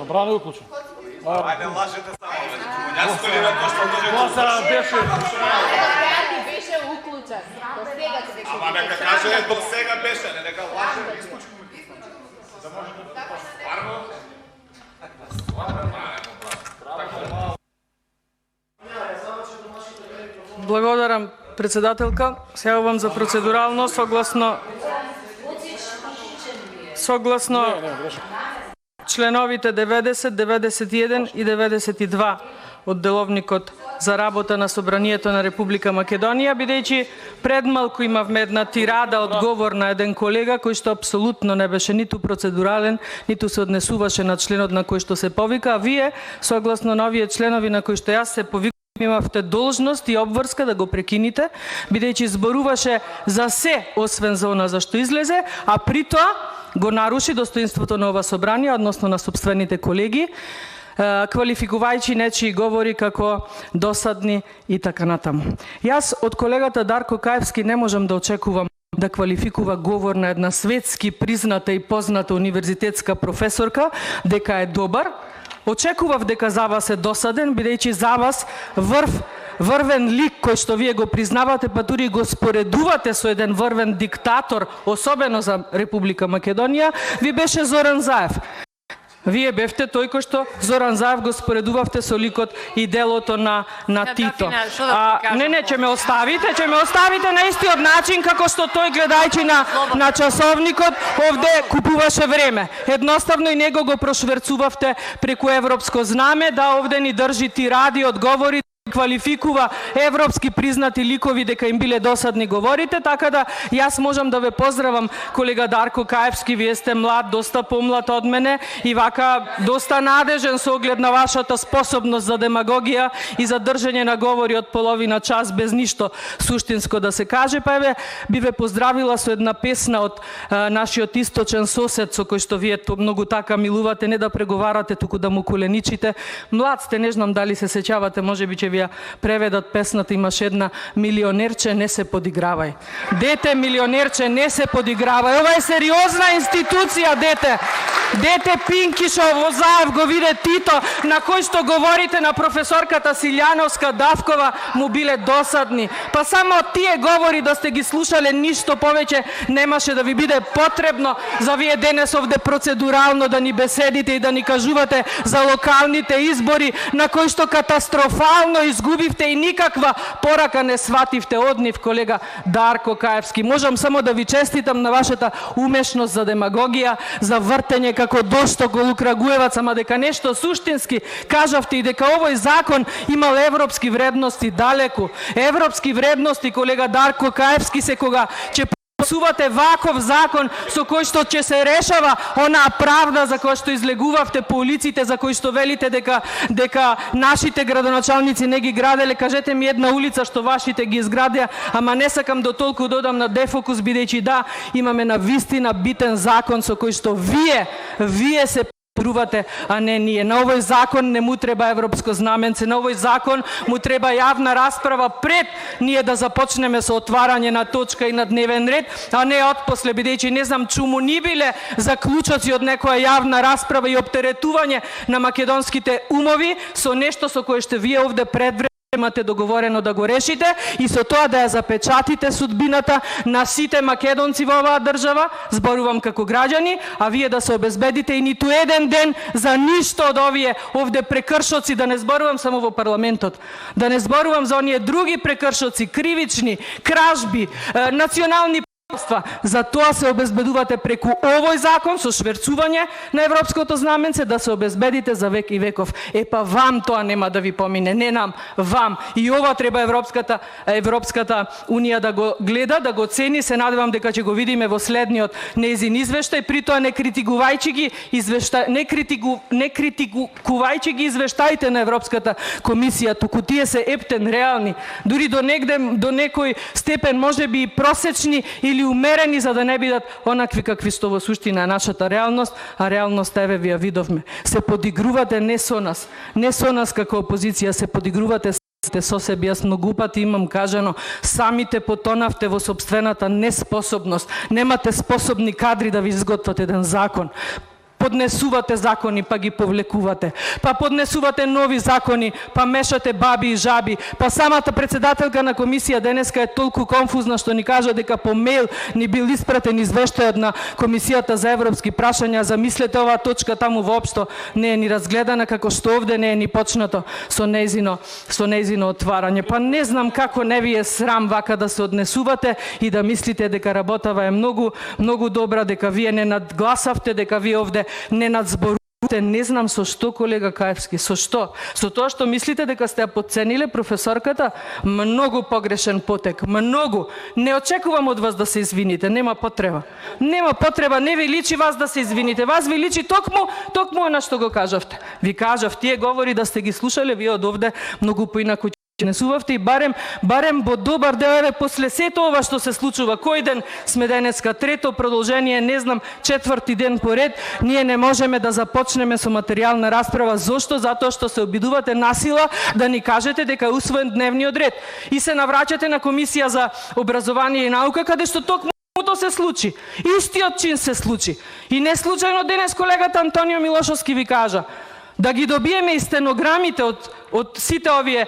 Забрано е уклучен. Ајде, лажете само, Јас кој беше. Беше уклучен. До сега се беше. Ама нека каже до сега беше, не нека лаже, исклучи го. Да може да стварно. Благодарам, председателка. Се јавам за процедурално согласно членовите 90, 91 и 92 од Деловникот за работа на Собранието на Република Македонија, бидејќи пред малку имавме една тирада од говор на еден колега кој што апсолутно не беше ниту процедурален, ниту се однесуваше на членот на кој што се повика, а вие, согласно новие членови на кои што јас се повикам, имавте должност и обврска да го прекините, бидејќи зборуваше за се, освен за она за што излезе, а при тоа го наруши достоинството на ова собрание, односно на собствените колеги, квалификувајќи нечии говори како досадни и така натаму. Јас од колегата Дарко Каевски не можам да очекувам да квалификува говор на една светски призната и позната универзитетска професорка дека е добар. Очекував дека за вас е досаден, бидејќи за вас врвен лик кој што вие го признавате, па дури го споредувате со еден врвен диктатор, особено за Република Македонија, ви беше Зоран Заев. Вие бевте тој кој што Зоран Заев го споредувавте со ликот и делото на Тито. Не, ќе ме оставите на истиот начин како што тој гледајќи на часовникот овде купуваше време. Едноставно и него го прошверцувавте преку европско знаме да овде ни држи тиради одговори, квалификува европски признати ликови дека им биле досадни говорите, така да јас можам да ве поздравам колега Дарко Каевски, вие сте млад, доста помлад од мене и вака доста надежен со оглед на вашата способност за демагогија и за држење на говори од половина час без ништо суштинско да се каже, па еве би ве поздравила со една песна од нашиот источен сосед со кој што вие многу така милувате, не да преговарате, туку да му коленичите. Млад сте, не знам дали се сеќавате, можеби ќе ја преведат песната, имаше една милионерче, не се подигравај. Дете, милионерче, не се подигравај. Ова е сериозна институција, дете. Дете Пинкишо, во Заев го виде Тито, на кој што говорите на професорката Силјановска, Давкова, му биле досадни. Па само тие говори да сте ги слушале, ништо повеќе немаше да ви биде потребно за вие денес овде процедурално да ни беседите и да ни кажувате за локалните избори на кои што катастрофално изгубивте и никаква порака не свативте од нив, колега Дарко Каевски. Можам само да ви честитам на вашата умешност за демагогија, за вртење како дошто Голу Крагуевац, ама дека нешто суштински кажавте и дека овој закон имал европски вредности далеку. Европски вредности, колега Дарко Каевски, се кога ќе посувате ваков закон со кој што ќе се решава онаа правда за која што излегувавте по улиците, за кој што велите дека нашите градоначалници не ги граделе. Кажете ми една улица што вашите ги изградеа, ама не сакам до толку додам на дефокус, бидејќи да, имаме на вистина битен закон со кој што вие се трувате, а не ние. На овој закон не му треба европско знаменце, на овој закон му треба јавна расправа пред ние да започнеме со отварање на точка и на дневен ред, а не отпосле, бидејќи не знам чуму ни биле заклучоци од некоја јавна расправа и оптеретување на македонските умови со нешто со кое што вие овде предвремено имате договорено да го решите и со тоа да ја запечатите судбината на сите македонци во оваа држава, зборувам како граѓани, а вие да се обезбедите и ниту еден ден за ништо од овие овде прекршоци, да не зборувам само во парламентот, да не зборувам за оние други прекршоци, кривични, кражби, национални за тоа се обезбедувате преку овој закон со шверцување на европското знаменце да се обезбедите за век и веков. Епа вам тоа нема да ви помине, не нам, вам. И ова треба Европската унија да го гледа, да го цени. Се надевам дека ќе го видиме во следниот нејзин извештај, при тоа не критикувајќи ги извештаите на Европската комисија, туку тие се ептен реални, дури до некој степен можеби и просечни или умерени, за да не бидат онакви какви што во суштина е нашата реалност, а реалност еве ви ја видовме. Се подигрувате не со нас како опозиција, се подигрувате со себе. Јас многу пати имам кажано, самите потонавте во собствената неспособност. Немате способни кадри да ви изготват еден закон. поднесувате закони, па ги повлекувате. Па поднесувате нови закони, па мешате баби и жаби. Па самата председателка на комисија денеска е толку конфузна што ни кажа дека по мејл ни бил испратен извештајот на Комисијата за европски прашања. Замислете, оваа точка таму воопшто не е ни разгледана, како што овде не е ни почнато со нејзино отварање. Па не знам како не ви е срам вака да се однесувате и да мислите дека работава е многу добра, дека вие не надгласавте, дека вие овде не надзборувате. Не знам со што, колега Каевски, со што? Со тоа што мислите дека сте ја подцениле професорката? Многу погрешен потек, многу. Не очекувам од вас да се извините, нема потреба. Нема потреба, не ви личи вас да се извините. Вас ви личи токму она што го кажавте. Ви кажав, тие говори да сте ги слушале, вие од овде многу поинаку несувавте и барем во добар дел, еве после сето ова што се случува, кој ден сме денеска, трето продолжение, не знам, четврти ден поред, ние не можеме да започнеме со материјална расправа. Зошто? Затоа што се обидувате насила да ни кажете дека е усвоен дневниот ред. И се навраќате на Комисија за образование и наука, каде што токму се случи. Истиот чин се случи. И не случајно денес колегата Антонио Милошовски ви кажа да ги добиеме и стенограмите од сите овие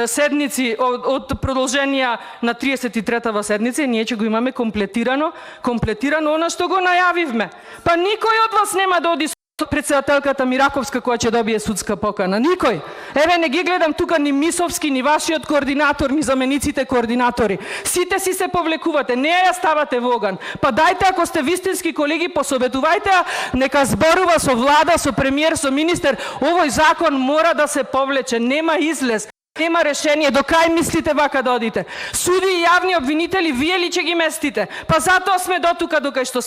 седници, од продолженија на 33-та седница, и ние ќе го имаме комплетирано она што го најавивме. Па никој од вас нема да оди со председателката Мираковска која ќе добие судска покана. Никој. Еве не ги гледам тука ни Мисовски, ни вашиот координатор, ни замениците координатори. Сите си се повлекувате, не ја ставате во оган. Па дајте, ако сте вистински колеги, посоветувајте, нека зборува со влада, со премиер, со министер. Овој закон мора да се повлече, нема излез. Нема решение, до кај мислите вака да одите? Суди и јавни обвинители, вие ли ќе ги местите? Па затоа сме дотука докај што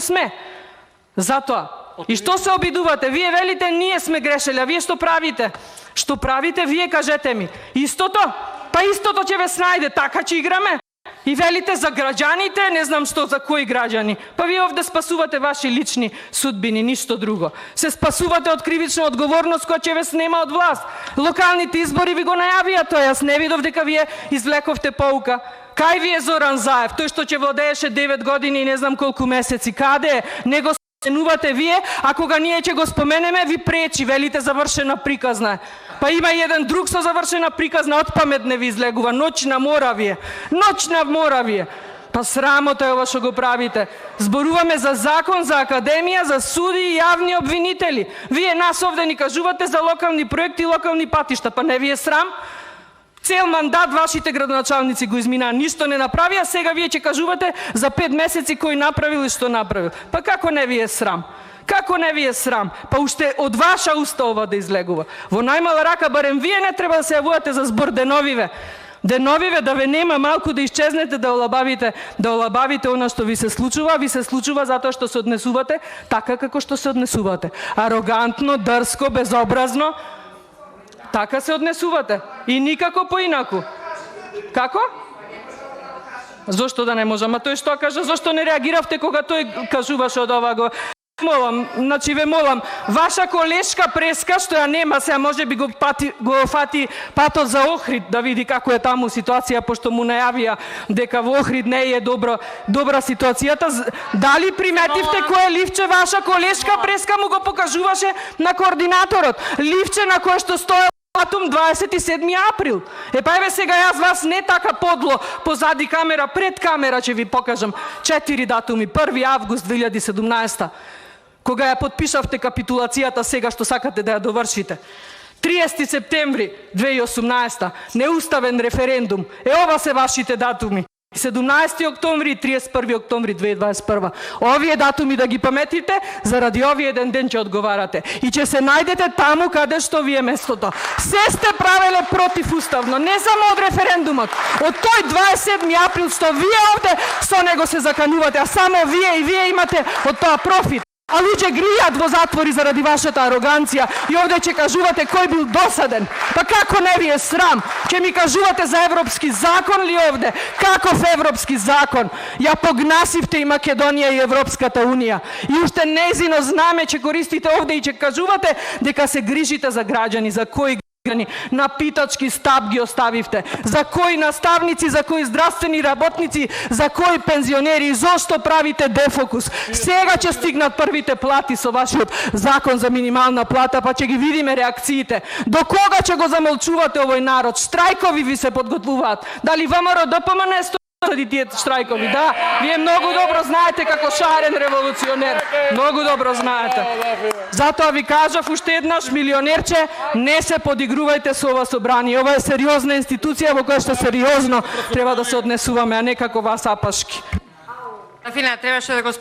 сме. Затоа. И што се обидувате? Вие велите, ние сме грешели, а вие што правите? Што правите, вие кажете ми. Истото? Па истото ќе ве снајде, така ќе играме. И велите за граѓаните, не знам што, за кои граѓани. Па вие овде спасувате ваши лични судбини, ништо друго. Се спасувате од кривична одговорност која ќе ве снема од власт. Локалните избори ви го најавија тоа, јас не видов дека вие извлековте поука. Кај ви е Зоран Заев, тој што ќе владееше 9 години и не знам колку месеци? Каде е? Не го споменувате вие, а кога ние ќе го споменеме, ви пречи, велите завршена приказна. Па има и еден друг со завршена приказна, од памет не ви излегува, Ноќна мора вие. Па срамота е ова што го правите. Зборуваме за закон, за академија, за суди и јавни обвинители. Вие нас овде ни кажувате за локални проекти и локални патишта, па не ви е срам? Цел мандат вашите градоначалници го изминаа, ништо не направија, сега вие ќе кажувате за 5 месеци кој направил и што направил. Па како не ви е срам? Како не ви е срам? Па уште од ваша уста ова да излегува. Во најмала рака барем вие не треба да се јавувате за збор деновиве. Деновиве да ве нема, малку да исчезнете, да олабавите она што ви се случува затоа што се однесувате така како што се однесувате. Арогантно, дрско, безобразно. Така се однесувате. И никако поинаку. Како? Зошто да не можам? А тој што кажа? Зошто не реагиравте кога тој кажуваше од ова го? Ве молам, ваша колешка преска, што ја нема, сега може би го фати патот за Охрид, да види како е таму ситуација, пошто му најавија дека во Охрид не е добра ситуацијата. Дали приметивте кое ливче ваша колешка преска му го покажуваше на координаторот? Ливче на кое што стоел датум 27 април. Па еве сега јас вас не така подло позади камера, пред камера ќе ви покажам 4 датуми. 1 август 2017, кога ја подпишавте капитулацијата сега што сакате да ја довршите. 30 септември 2018, неуставен референдум. Ова се вашите датуми. 17 октомври и 31 октомври 2021. Овие датуми да ги паметите, заради овие еден ден ќе одговарате. И ќе се најдете таму каде што ви е местото. Се сте правеле противуставно, не само од референдумот, од тој 27 април што вие овде со него се заканувате, а само вие и вие имате од тоа профит. А луѓе гријат во затвори заради вашата ароганција и овде ќе кажувате кој бил досаден. Па како не ви е срам? Ќе ми кажувате за европски закон ли овде? Каков европски закон? Ја погнасивте и Македонија и Европската унија. И уште нејзино знаме ќе користите овде и ќе кажувате дека се грижите за граѓани. За кои На питачки стап ги оставивте. За кои наставници, за кои здравствени работници, за кои пензионери, зошто правите дефокус? Сега ќе стигнат првите плати со вашиот закон за минимална плата, па ќе ги видиме реакциите. До кога ќе го замолчувате овој народ? Штрајкови ви се подготвуваат. Дали ВМРО ДПМН стои тие штрајкови? Да, вие многу добро знаете како шарен револуционер. Многу добро знаете. Затоа ви кажав уште еднаш, милионерче, не се подигрувајте со ова собрание. Ова е сериозна институција во која што сериозно треба да се однесуваме, а не како вас апашки. Афина, требаше да го